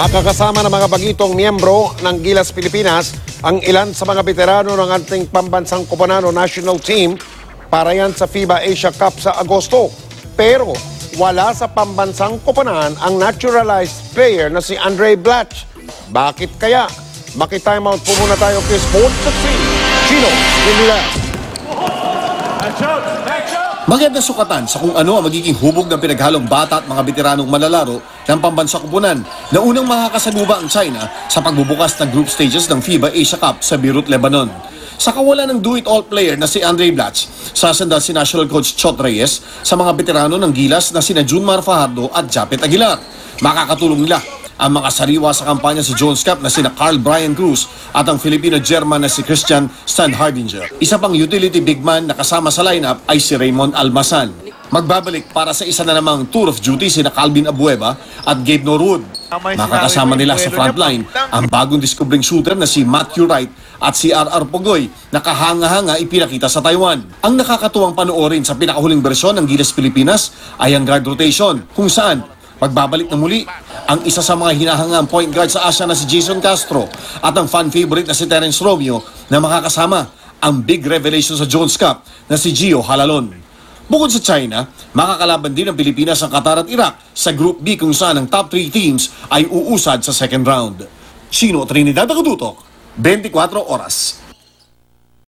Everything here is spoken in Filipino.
Makakasama ng mga bagitong miyembro ng Gilas Pilipinas ang ilan sa mga veterano ng ating pambansang koponan o national team para yan sa FIBA Asia Cup sa Agosto. Pero wala sa pambansang koponan ang naturalized player na si Andre Blatch. Bakit kaya? Maki-time out po muna tayo kay Sports at Chino, Linila. Magandang sukatan sa kung ano ang magiging hubog ng pinaghalong bata at mga veteranong malalaro ng pambansa koponan na unang makakasaluba ang China sa pagbubukas ng group stages ng FIBA Asia Cup sa Beirut, Lebanon. Sa kawalan ng do-it-all player na si Andre Blatch, sasandal si National Coach Chot Reyes sa mga veterano ng Gilas na sina Junmar Fajardo at Japet Aguilar. Makakatulong nila ang mga sariwa sa kampanya sa Jones Cup na sina Carl Brian Cruz at ang Filipino-German na si Christian Stan Hardinger. Isa pang utility big man na kasama sa lineup ay si Raymond Almasan. Magbabalik para sa isa na namang tour of duty sina Calvin Abueva at Gabe Norwood. Makakasama nila sa frontline ang bagong discovering shooter na si Matthew Wright at si R.R. Pogoy na kahanga-hanga ipinakita sa Taiwan. Ang nakakatuwang panoorin sa pinakahuling bersyon ng Gilas Pilipinas ay ang guard rotation kung saan magbabalik na muli ang isa sa mga hinahangang point guard sa Asia na si Jason Castro at ang fan favorite na si Terence Romeo na makakasama ang big revelation sa Jones Cup na si Gio Halalon. Bukod sa China, makakalaban din ang Pilipinas ang Qatar at Iraq sa Group B kung saan ang top 3 teams ay uusad sa second round. Chino Trinidad Nakututok, 24 Oras.